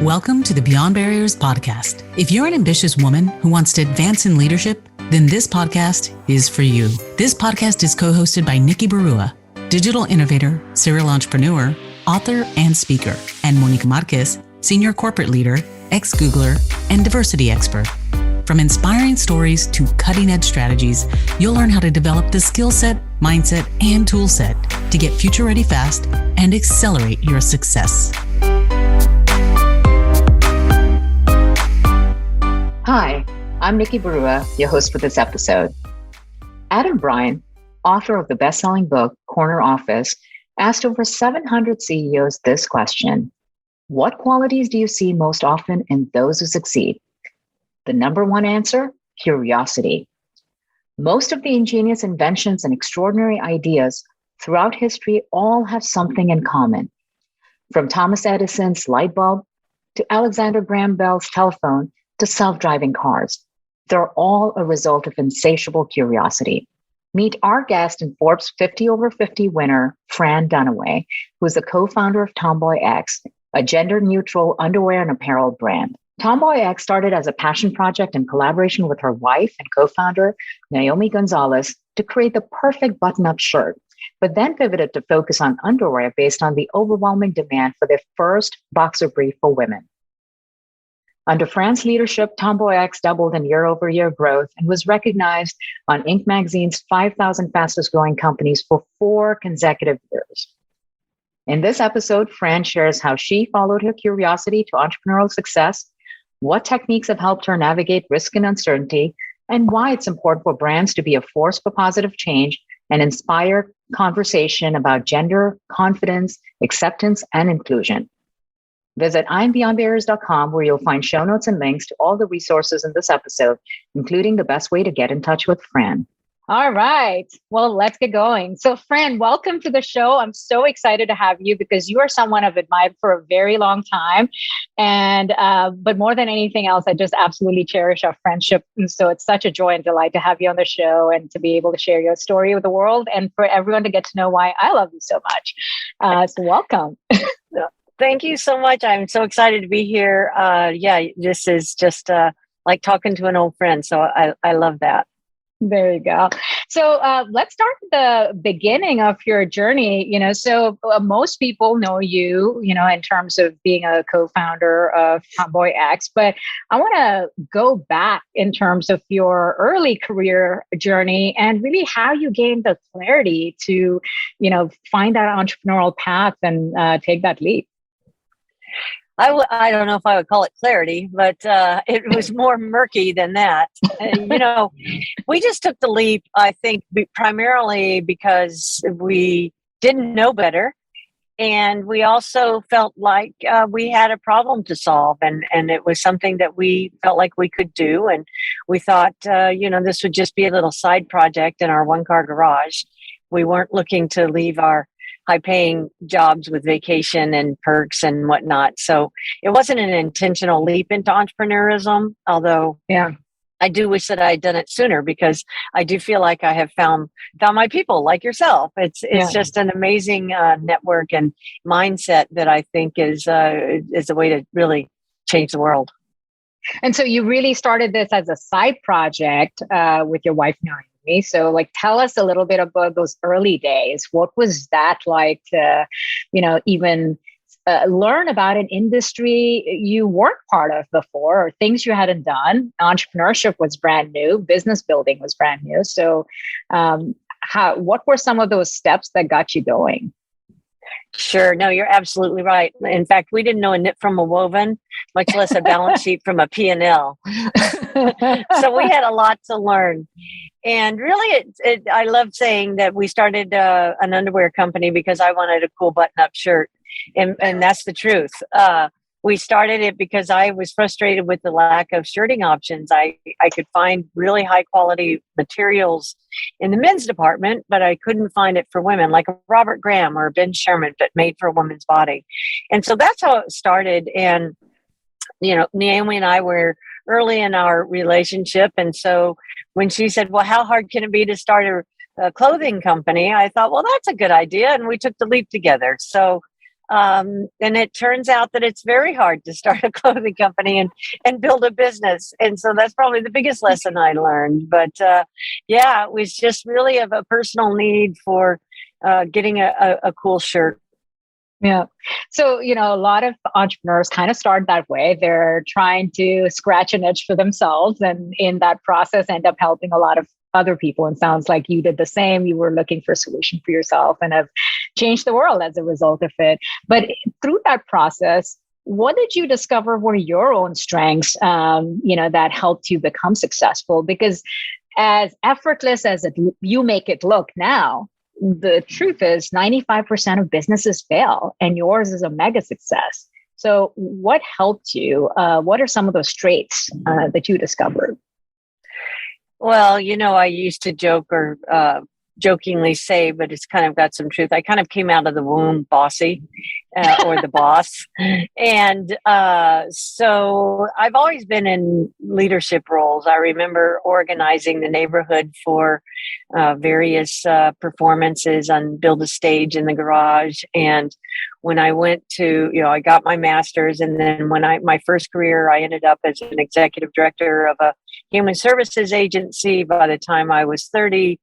Welcome to the Beyond Barriers podcast. If you're an ambitious woman who wants to advance in leadership, then this podcast is for you. This podcast is co-hosted by Nikki Barua, digital innovator, serial entrepreneur, author, and speaker, and Monica Marquez, senior corporate leader, ex-Googler, and diversity expert. From inspiring stories to cutting-edge strategies, you'll learn how to develop the skill set, mindset, and tool set to get future-ready fast and accelerate your success. Hi, I'm Nikki Barua, your host for this episode. Adam Bryant, author of the best-selling book, Corner Office, asked over 700 CEOs this question: what qualities do you see most often in those who succeed? The number one answer, curiosity. Most of the ingenious inventions and extraordinary ideas throughout history all have something in common. From Thomas Edison's light bulb to Alexander Graham Bell's telephone to self-driving cars, they're all a result of insatiable curiosity. Meet our guest and Forbes 50 over 50 winner, Fran Dunaway, who is the co-founder of TomboyX, a gender-neutral underwear and apparel brand. TomboyX started as a passion project in collaboration with her wife and co-founder, Naomi Gonzalez, to create the perfect button-up shirt, but then pivoted to focus on underwear based on the overwhelming demand for their first boxer brief for women. Under Fran's leadership, TomboyX doubled in year-over-year growth and was recognized on Inc. magazine's 5,000 fastest-growing companies for 4 consecutive years. In this episode, Fran shares how she followed her curiosity to entrepreneurial success, what techniques have helped her navigate risk and uncertainty, and why it's important for brands to be a force for positive change and inspire conversation about gender, confidence, acceptance, and inclusion. Visit I'mBeyondBarriers.com, where you'll find show notes and links to all the resources in this episode, including the best way to get in touch with Fran. All right. Well, let's get going. So, Fran, welcome to the show. I'm so excited to have you because you are someone I've admired for a very long time. And but more than anything else, I just absolutely cherish our friendship. And so it's such a joy and delight to have you on the show and to be able to share your story with the world and for everyone to get to know why I love you so much. So welcome. Thank you so much. I'm so excited to be here. This is just like talking to an old friend. So I love that. There you go. So let's start at the beginning of your journey. So most people know you, in terms of being a co-founder of TomboyX, but I want to go back in terms of your early career journey and really how you gained the clarity to, find that entrepreneurial path and take that leap. I don't know if I would call it clarity, but it was more murky than that. We just took the leap, I think, primarily because we didn't know better. And we also felt like we had a problem to solve. And it was something that we felt like we could do. And we thought, this would just be a little side project in our one-car garage. We weren't looking to leave our high-paying jobs with vacation and perks and whatnot. So it wasn't an intentional leap into entrepreneurism, although I do wish that I had done it sooner because I do feel like I have found my people like yourself. It's just an amazing network and mindset that I think is a way to really change the world. And so you really started this as a side project with your wife, Naomi. So tell us a little bit about those early days. What was that like to, even learn about an industry you weren't part of before or things you hadn't done? Entrepreneurship was brand new. Business building was brand new. So what were some of those steps that got you going? Sure. No, you're absolutely right. In fact, we didn't know a knit from a woven, much less a balance sheet from a P&L. So we had a lot to learn. And really, I love saying that we started an underwear company because I wanted a cool button-up shirt. And that's the truth. We started it because I was frustrated with the lack of shirting options. I could find really high quality materials in the men's department, but I couldn't find it for women, like a Robert Graham or a Ben Sherman, but made for a woman's body. And so that's how it started. And, Naomi and I were early in our relationship. And so when she said, well, how hard can it be to start a clothing company? I thought, well, that's a good idea. And we took the leap together. So And it turns out that it's very hard to start a clothing company and build a business. And so that's probably the biggest lesson I learned. But yeah, it was just really of a personal need for getting a cool shirt. Yeah. So, a lot of entrepreneurs kind of start that way. They're trying to scratch an itch for themselves, and in that process end up helping a lot of other people. And sounds like you did the same. You were looking for a solution for yourself and have changed the world as a result of it. But through that process, what did you discover were your own strengths, that helped you become successful? Because as effortless as you make it look now, the truth is 95% of businesses fail, and yours is a mega success. So what helped you? What are some of those traits that you discovered? Well, I used to joke or jokingly say, but it's kind of got some truth. I kind of came out of the womb bossy or the boss. And so I've always been in leadership roles. I remember organizing the neighborhood for various performances on Build a Stage in the Garage. And when I went to, I got my master's, and then when my first career, I ended up as an executive director of a human services agency by the time I was 30.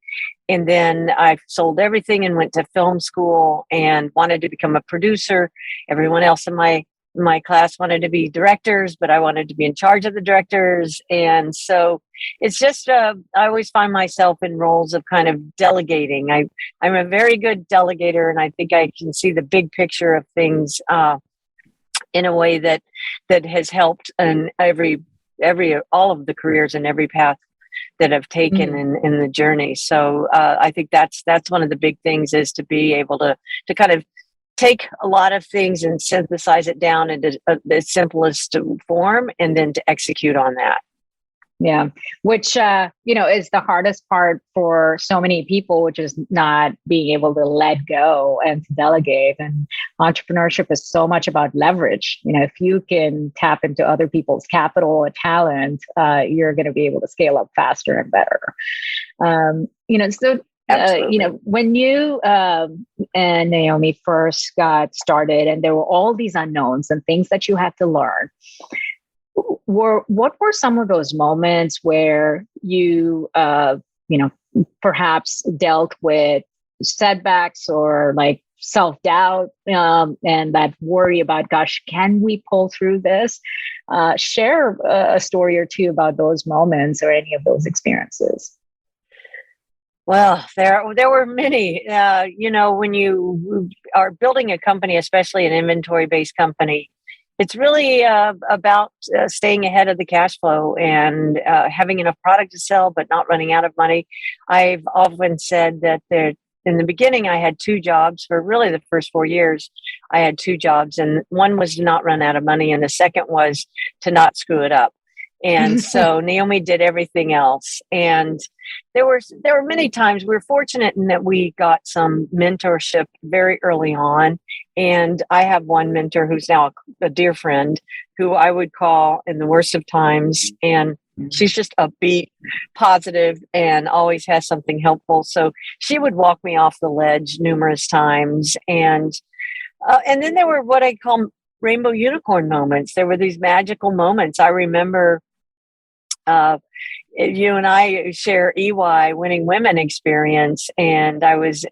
And then I sold everything and went to film school and wanted to become a producer. Everyone else in my class wanted to be directors, but I wanted to be in charge of the directors. And so it's just, I always find myself in roles of kind of delegating. I'm a very good delegator, and I think I can see the big picture of things in a way that has helped in all of the careers and every path that I've taken in the journey. So I think that's one of the big things, is to be able to kind of take a lot of things and synthesize it down into the simplest form, and then to execute on that. Yeah, which, is the hardest part for so many people, which is not being able to let go and to delegate. And entrepreneurship is so much about leverage. If you can tap into other people's capital or talent, you're going to be able to scale up faster and better. When you and Naomi first got started, and there were all these unknowns and things that you had to learn, what were some of those moments where you, perhaps dealt with setbacks or like self-doubt, and that worry about, gosh, can we pull through this? Share a story or two about those moments or any of those experiences. Well, there were many. When you are building a company, especially an inventory-based company, it's really about staying ahead of the cash flow and having enough product to sell, but not running out of money. I've often said that in the beginning, I had two jobs. For really the first 4 years, I had two jobs, and one was to not run out of money, and the second was to not screw it up. And so Naomi did everything else. And there were many times we were fortunate in that we got some mentorship very early on. And I have one mentor who's now a dear friend, who I would call in the worst of times. And she's just upbeat, positive, and always has something helpful. So she would walk me off the ledge numerous times. And then there were what I call rainbow unicorn moments. There were these magical moments. I remember you and I share EY Winning Women experience, and I was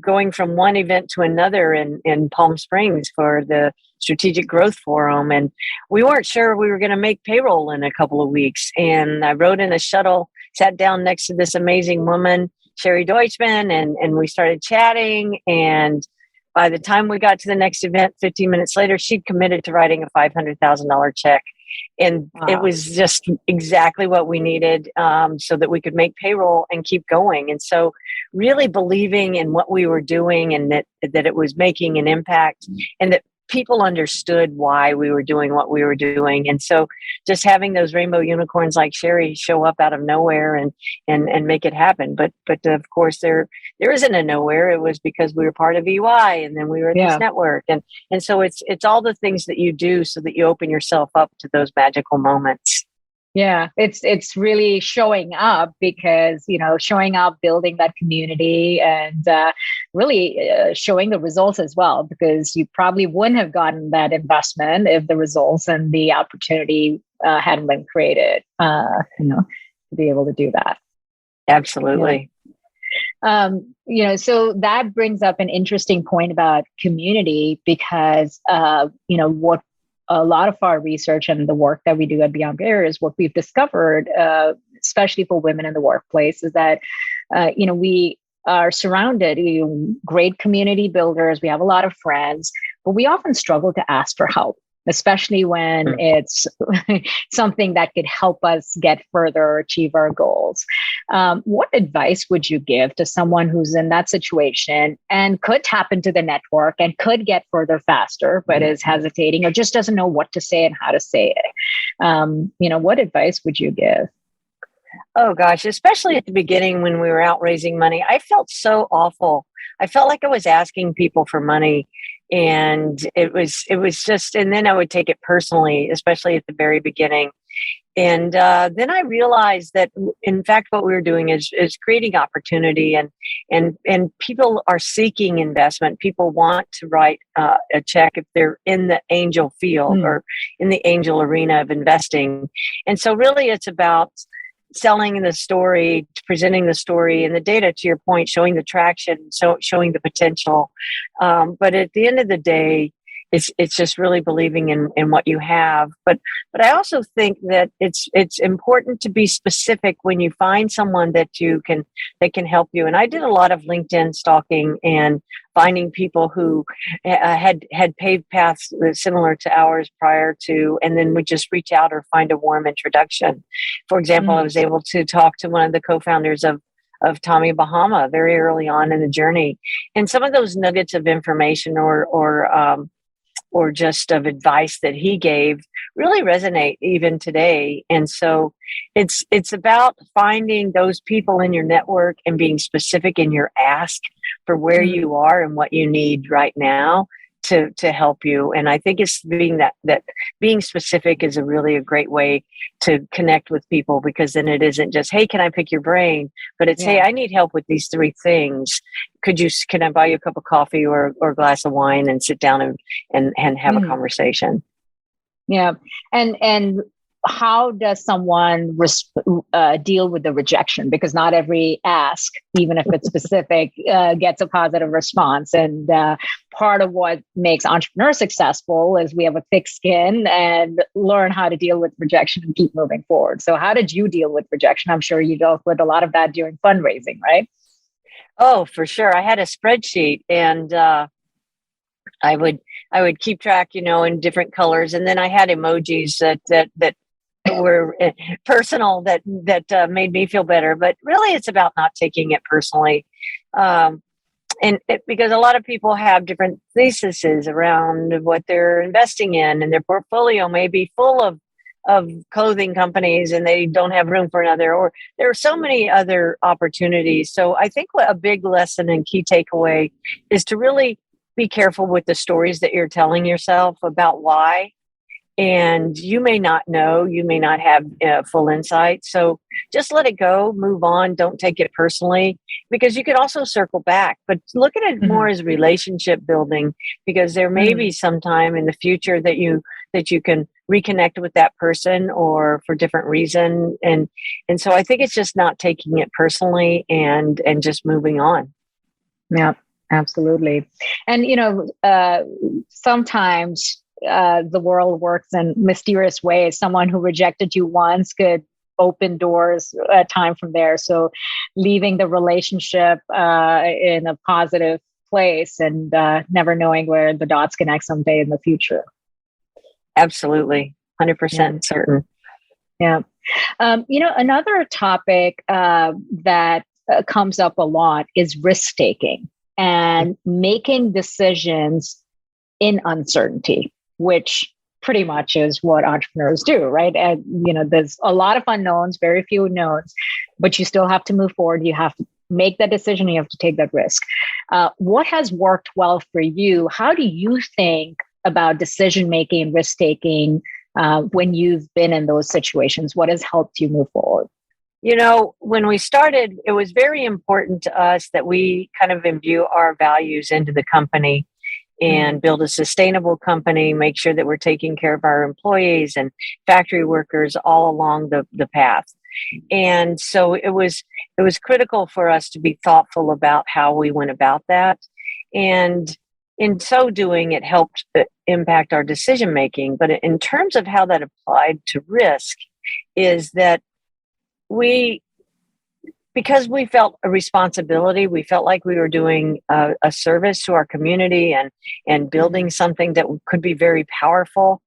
going from one event to another in Palm Springs for the Strategic Growth Forum, and we weren't sure we were going to make payroll in a couple of weeks. And I rode in a shuttle, sat down next to this amazing woman, Sherry Deutschman, and we started chatting. And by the time we got to the next event, 15 minutes later, she'd committed to writing a $500,000 check. And wow. It was just exactly what we needed so that we could make payroll and keep going. And so really believing in what we were doing, and that it was making an impact, and that people understood why we were doing what we were doing. And so just having those rainbow unicorns like Sherry show up out of nowhere and make it happen. But of course there isn't a nowhere. It was because we were part of EY, and then we were at this network. And so it's all the things that you do so that you open yourself up to those magical moments. Yeah, it's really showing up because, showing up, building that community, and really showing the results as well, because you probably wouldn't have gotten that investment if the results and the opportunity hadn't been created, to be able to do that. Absolutely. So that brings up an interesting point about community, because, what a lot of our research and the work that we do at Beyond Barriers, what we've discovered, especially for women in the workplace, is that, we are surrounded, great community builders. We have a lot of friends, but we often struggle to ask for help, especially when it's something that could help us get further or achieve our goals. What advice would you give to someone who's in that situation and could tap into the network and could get further faster, but is hesitating or just doesn't know what to say and how to say it? What advice would you give? Oh gosh, especially at the beginning when we were out raising money, I felt so awful. I felt like I was asking people for money, and it was just, and then I would take it personally, especially at the very beginning. And then I realized that, in fact, what we were doing is creating opportunity, and people are seeking investment. People want to write a check if they're in the angel field or in the angel arena of investing. And so really it's about selling the story, presenting the story and the data, to your point, showing the traction, so showing the potential. But at the end of the day, it's just really believing in what you have. But I also think that it's important to be specific when you find someone that can help you. And I did a lot of LinkedIn stalking and finding people who had paved paths similar to ours prior to, and then would just reach out or find a warm introduction. For example, I was able to talk to one of the co-founders of Tommy Bahama very early on in the journey. And some of those nuggets of information or just of advice that he gave really resonate even today. And so it's about finding those people in your network and being specific in your ask for where you are and what you need right now to help you. And I think it's that being specific is a great way to connect with people, because then it isn't just, hey, can I pick your brain? But it's, hey, I need help with these 3 things. Can I buy you a cup of coffee or a glass of wine and sit down and have a conversation? Yeah. And how does someone deal with the rejection? Because not every ask, even if it's specific, gets a positive response. And part of what makes entrepreneurs successful is we have a thick skin and learn how to deal with rejection and keep moving forward. So how did you deal with rejection? I'm sure you dealt with a lot of that during fundraising, right? Oh, for sure. I had a spreadsheet, and I would keep track, in different colors, and then I had emojis that were personal that made me feel better. But really, it's about not taking it personally, because a lot of people have different theses around what they're investing in, and their portfolio may be full of clothing companies and they don't have room for another, or there are so many other opportunities. So I think a big lesson and key takeaway is to really be careful with the stories that you're telling yourself about why. And you may not know, you may not have full insight. So just let it go, move on. Don't take it personally, because you can also circle back, but look at it more as relationship building, because there may be some time in the future that you can reconnect with that person, or for different reason. And so I think it's just not taking it personally and just moving on. Yeah, absolutely. And, sometimes the world works in mysterious ways. Someone who rejected you once could open doors a time from there. So leaving the relationship in a positive place and never knowing where the dots connect someday in the future. Absolutely. 100% certain. Yeah. Another topic that comes up a lot is risk-taking and making decisions in uncertainty, which pretty much is what entrepreneurs do, right? And, there's a lot of unknowns, very few knowns, but you still have to move forward. You have to make that decision. You have to take that risk. What has worked well for you? How do you think about decision-making and risk-taking when you've been in those situations? What has helped you move forward? When we started, it was very important to us that we kind of imbue our values into the company and build a sustainable company, make sure that we're taking care of our employees and factory workers all along the path. And so it was critical for us to be thoughtful about how we went about that. And in so doing, it helped impact our decision making. But in terms of how that applied to risk, is that because we felt a responsibility, we felt like we were doing a service to our community and building something that could be very powerful.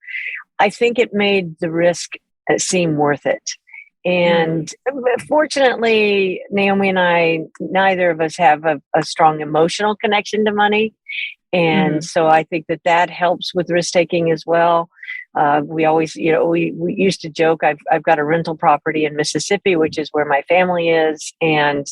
I think it made the risk seem worth it. And fortunately, Naomi and I, neither of us have a strong emotional connection to money. And so I think that helps with risk taking as well. We always, we used to joke, I've got a rental property in Mississippi, which is where my family is. And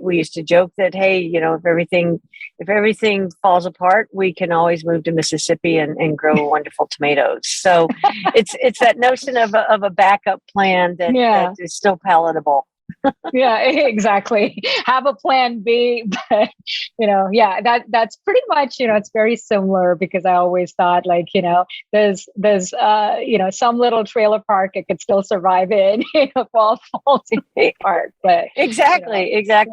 we used to joke that, hey, if everything falls apart, we can always move to Mississippi and grow wonderful tomatoes. So it's that notion of a backup plan that is still palatable. Yeah, exactly. Have a plan B, but that's pretty much, it's very similar, because I always thought, like, there's some little trailer park it could still survive in, if all falls apart. But exactly. Yeah.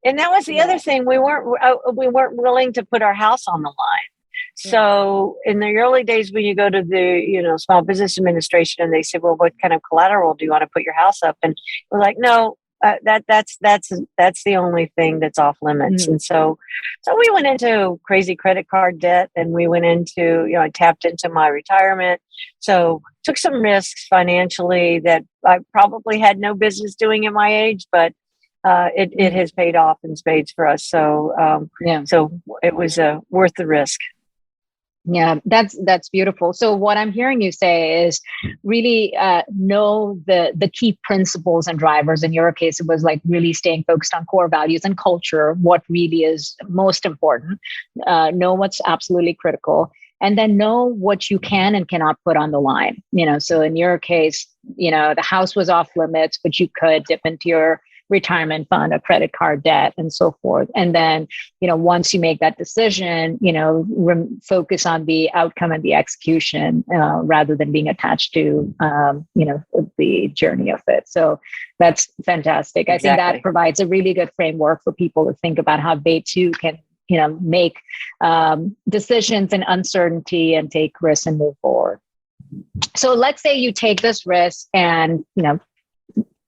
And that was the other thing. We weren't willing to put our house on the line. So in the early days, when you go to the, Small Business Administration, and they say, well, what kind of collateral do you want to put your house up? And we're like, no, that's the only thing that's off limits. And so we went into crazy credit card debt, and we went into, I tapped into my retirement. So took some risks financially that I probably had no business doing at my age, but it has paid off in spades for us. So, so it was worth the risk. Yeah, that's beautiful. So what I'm hearing you say is really know the key principles and drivers. In your case, it was like really staying focused on core values and culture, what really is most important. Know what's absolutely critical, and then know what you can and cannot put on the line. So in your case, the house was off limits, but you could dip into your retirement fund, a credit card debt, and so forth. And then, once you make that decision, focus on the outcome and the execution rather than being attached to, the journey of it. So that's fantastic. Exactly. I think that provides a really good framework for people to think about how they too can, make decisions in uncertainty and take risks and move forward. So let's say you take this risk and,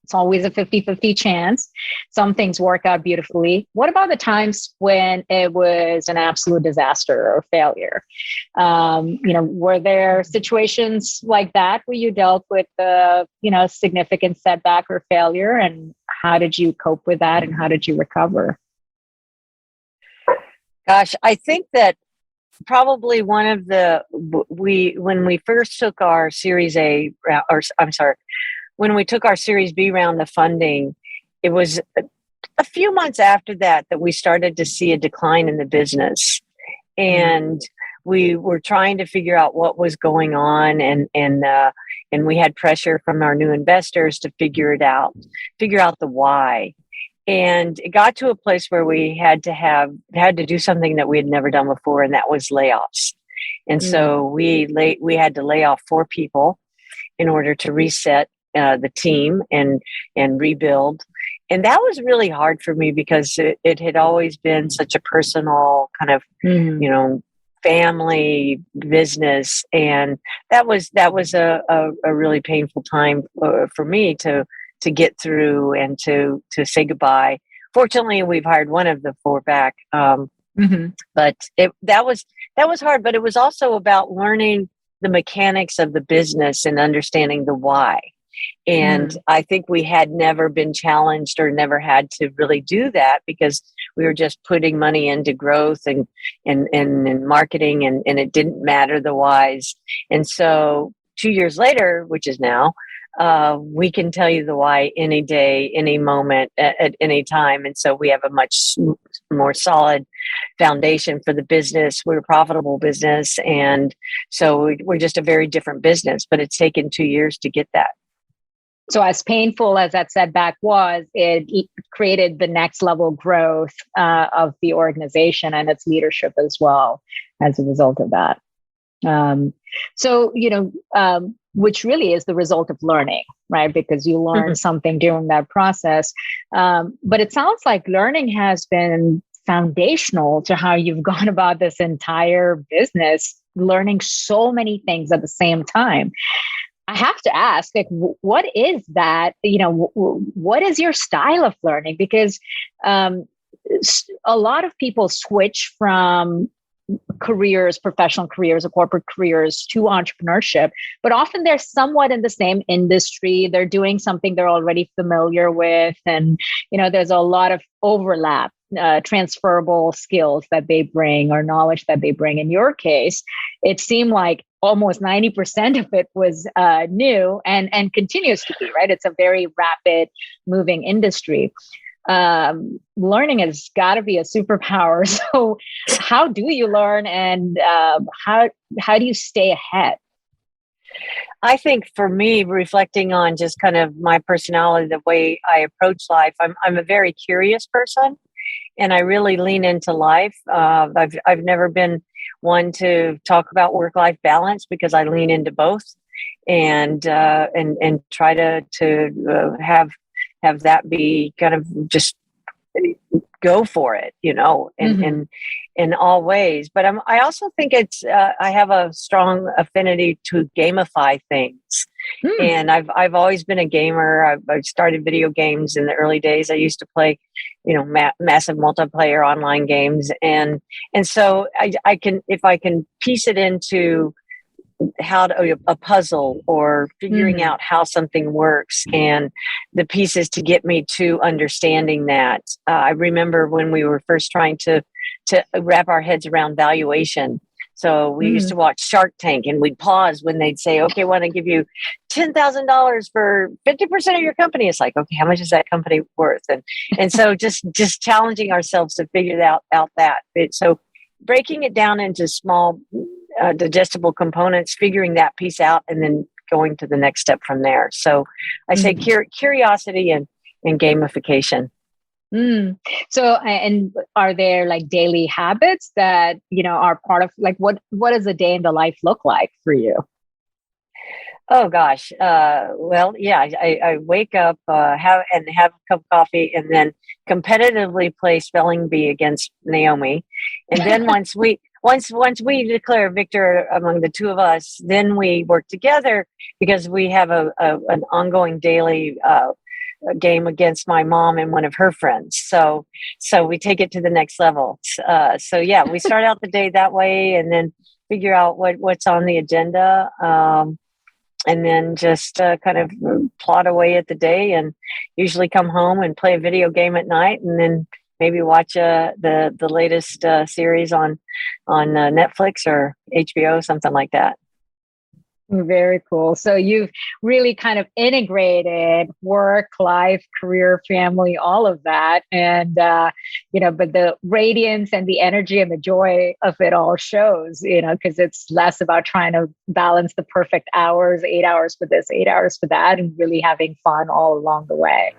it's always a 50-50 chance. Some things work out beautifully. What about the times when it was an absolute disaster or failure? Were there situations like that where you dealt with significant setback or failure? And how did you cope with that? And how did you recover? Gosh, I think that probably one of when we first took our Series A, when we took our Series B round of funding, it was a few months after that we started to see a decline in the business. And we were trying to figure out what was going on. And we had pressure from our new investors to figure out the why. And it got to a place where we had to do something that we had never done before, and that was layoffs. And so we had to lay off 4 people in order to reset the team and rebuild. And that was really hard for me, because it had always been such a personal kind of, family business. And that was a really painful time for me to get through and to say goodbye. Fortunately, we've hired one of the 4 back. But that was hard, but it was also about learning the mechanics of the business and understanding the why. And I think we had never been challenged or never had to really do that, because we were just putting money into growth and marketing, and it didn't matter the whys. And so 2 years later, which is now, we can tell you the why any day, any moment, at any time. And so we have a much more solid foundation for the business. We're a profitable business. And so we're just a very different business, but it's taken 2 years to get that. So as painful as that setback was, it created the next level growth of the organization and its leadership as well as a result of that. Which really is the result of learning, right? Because you learn something during that process. But it sounds like learning has been foundational to how you've gone about this entire business, learning so many things at the same time. I have to ask, like, what is that? What is your style of learning? Because a lot of people switch from careers, professional careers or corporate careers to entrepreneurship, but often they're somewhat in the same industry. They're doing something they're already familiar with. And, there's a lot of overlap, transferable skills that they bring or knowledge that they bring. In your case, it seemed like almost 90% of it was new and continues to be, right? It's a very rapid moving industry. Learning has got to be a superpower. So how do you learn, and how do you stay ahead? I think for me, reflecting on just kind of my personality, the way I approach life, I'm a very curious person, and I really lean into life. I've never been one to talk about work-life balance because I lean into both, and try to have that be kind of just go for it, in all ways. But I also think I have a strong affinity to gamify things. And I've always been a gamer. I started video games in the early days. I used to play, massive multiplayer online games. And so I can, if I can piece it into a puzzle or figuring out how something works and the pieces to get me to understanding that. I remember when we were first trying to wrap our heads around valuation. So we used to watch Shark Tank, and we'd pause when they'd say, okay, I want to give you $10,000 for 50% of your company. It's like, okay, how much is that company worth? And so just challenging ourselves to figure out that. So breaking it down into small digestible components, figuring that piece out, and then going to the next step from there. So I say curiosity and gamification. So, and are there like daily habits that, are part of, like, what does a day in the life look like for you? Oh gosh. Well, yeah, I wake up, have a cup of coffee, and then competitively play spelling bee against Naomi. And then once we declare victor among the two of us, then we work together because we have an ongoing daily game against my mom and one of her friends. So we take it to the next level. So yeah, we start out the day that way, and then figure out what's on the agenda. And then just kind of plot away at the day, and usually come home and play a video game at night, and then maybe watch the latest series on Netflix or HBO, something like that. Very cool. So you've really kind of integrated work, life, career, family, all of that. And, but the radiance and the energy and the joy of it all shows, because it's less about trying to balance the perfect hours, 8 hours for this, 8 hours for that, and really having fun all along the way.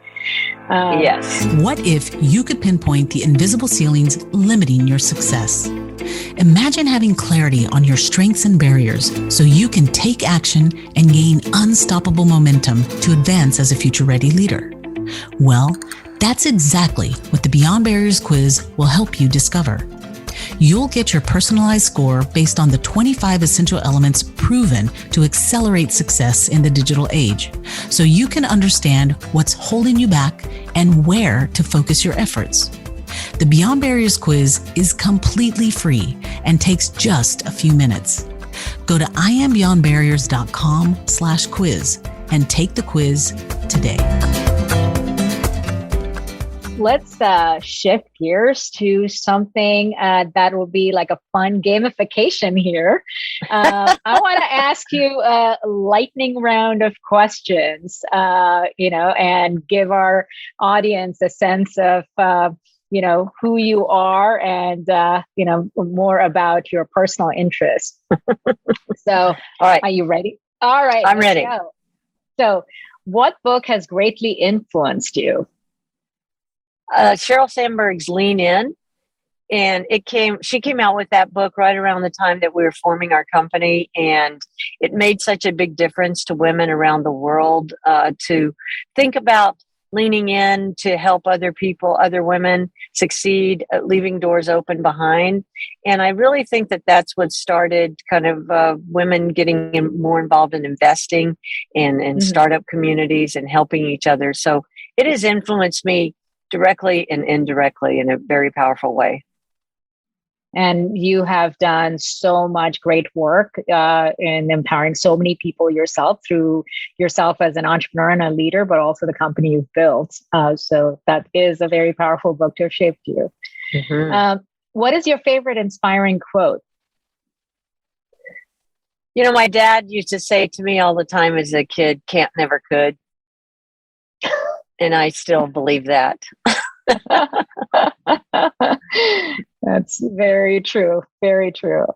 Yes. What if you could pinpoint the invisible ceilings limiting your success? Imagine having clarity on your strengths and barriers so you can take action and gain unstoppable momentum to advance as a future-ready leader. Well, that's exactly what the Beyond Barriers quiz will help you discover. You'll get your personalized score based on the 25 essential elements proven to accelerate success in the digital age, so you can understand what's holding you back and where to focus your efforts. The Beyond Barriers quiz is completely free and takes just a few minutes. Go to iambeyondbarriers.com/quiz and take the quiz today. let's shift gears to something that will be like a fun gamification here. I want to ask you a lightning round of questions, and give our audience a sense of, who you are and, more about your personal interests. So, all right. Are you ready? All right. I'm ready. Go. So, what book has greatly influenced you? Sheryl Sandberg's Lean In. And she came out with that book right around the time that we were forming our company. And it made such a big difference to women around the world to think about leaning in to help other people, other women succeed, leaving doors open behind. And I really think that that's what started kind of women getting more involved in investing and startup communities and helping each other. So it has influenced me directly and indirectly in a very powerful way. And you have done so much great work in empowering so many people yourself through yourself as an entrepreneur and a leader, but also the company you've built. So that is a very powerful book to have shaped you. Mm-hmm. What is your favorite inspiring quote? My dad used to say to me all the time as a kid, can't, never could. And I still believe that. That's very true. Very true.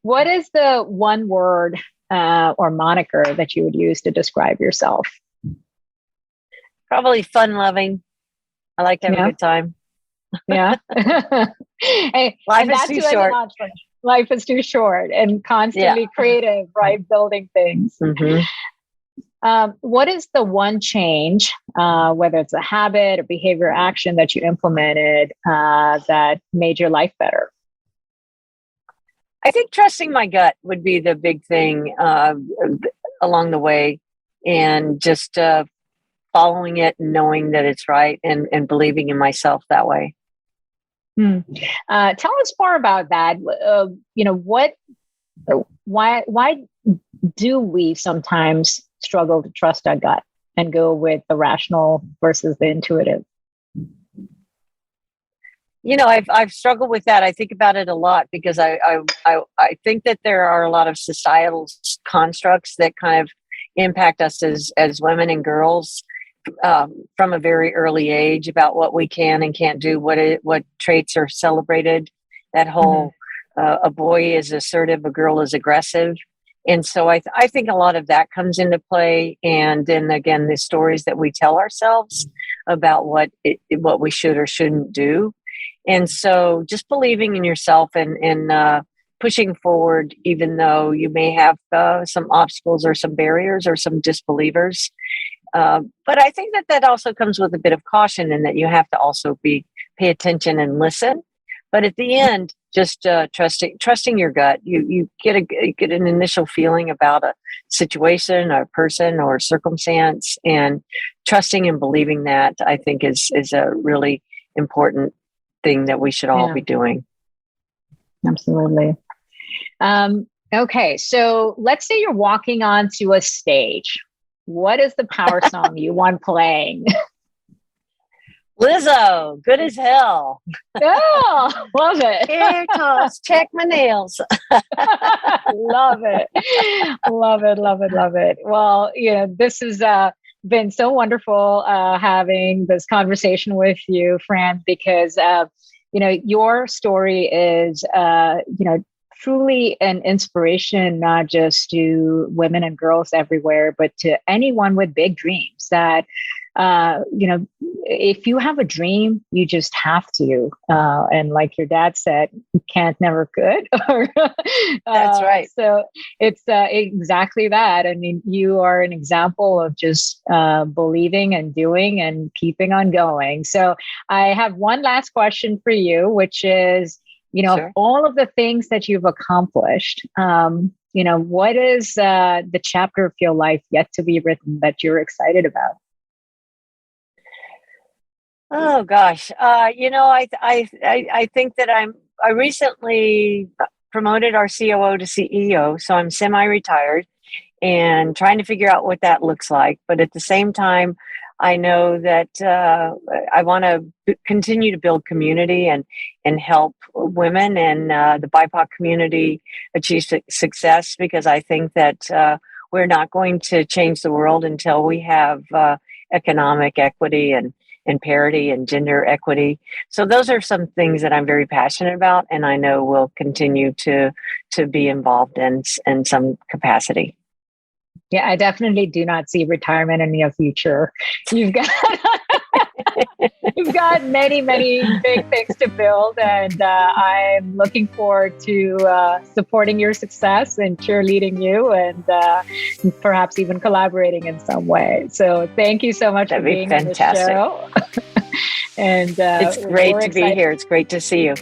What is the one word or moniker that you would use to describe yourself? Probably fun-loving. I like to have a good time. Yeah. Hey, life is too short. Life is too short and constantly creative, right? Building things. Mm-hmm. What is the one change, whether it's a habit or behavior action that you implemented that made your life better? I think trusting my gut would be the big thing along the way, and just following it and knowing that it's right and believing in myself that way. Tell us more about that. Why do we sometimes struggle to trust our gut and go with the rational versus the intuitive? I've struggled with that. I think about it a lot because I think that there are a lot of societal constructs that kind of impact us as women and girls from a very early age about what we can and can't do, what traits are celebrated. That whole a boy is assertive, a girl is aggressive. And so I think a lot of that comes into play. And then again, the stories that we tell ourselves about what we should or shouldn't do. And so just believing in yourself and pushing forward, even though you may have some obstacles or some barriers or some disbelievers. But I think that also comes with a bit of caution, and that you have to also pay attention and listen. But at the end, just trusting your gut. You get an initial feeling about a situation, or a person, or a circumstance, and trusting and believing that, I think, is a really important thing that we should all be doing. Absolutely. Okay, so let's say you're walking onto a stage. What is the power song you want playing? Lizzo, Good as Hell. Oh, love it. Hair toss, check my nails. Love it. Love it, love it, love it. Well, this has been so wonderful having this conversation with you, Fran, because, your story is, truly an inspiration, not just to women and girls everywhere, but to anyone with big dreams that, if you have a dream, you just have to. And like your dad said, you can't, never could. That's right. So it's exactly that. I mean, you are an example of just believing and doing and keeping on going. So I have one last question for you, which is, Sure. all of the things that you've accomplished, what is the chapter of your life yet to be written that you're excited about? Oh gosh, I think that I recently promoted our COO to CEO, so I'm semi-retired and trying to figure out what that looks like. But at the same time, I know that I want to continue to build community and help women and the BIPOC community achieve success, because I think that we're not going to change the world until we have economic equity and parity and gender equity. So those are some things that I'm very passionate about, and I know will continue to be involved in some capacity. Yeah, I definitely do not see retirement in the near future. You've got you've got many, many big things to build, and I'm looking forward to supporting your success and cheerleading you, and perhaps even collaborating in some way. So thank you so much for being fantastic. on the show. And it's great to be here. It's great to see you.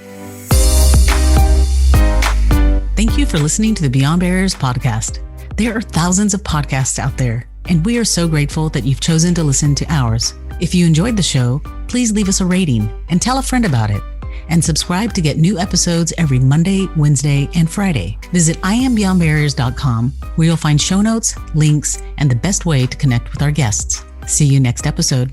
Thank you for listening to the Beyond Barriers podcast. There are thousands of podcasts out there, and we are so grateful that you've chosen to listen to ours. If you enjoyed the show, please leave us a rating and tell a friend about it. And subscribe to get new episodes every Monday, Wednesday, and Friday. Visit iambeyondbarriers.com, where you'll find show notes, links, and the best way to connect with our guests. See you next episode.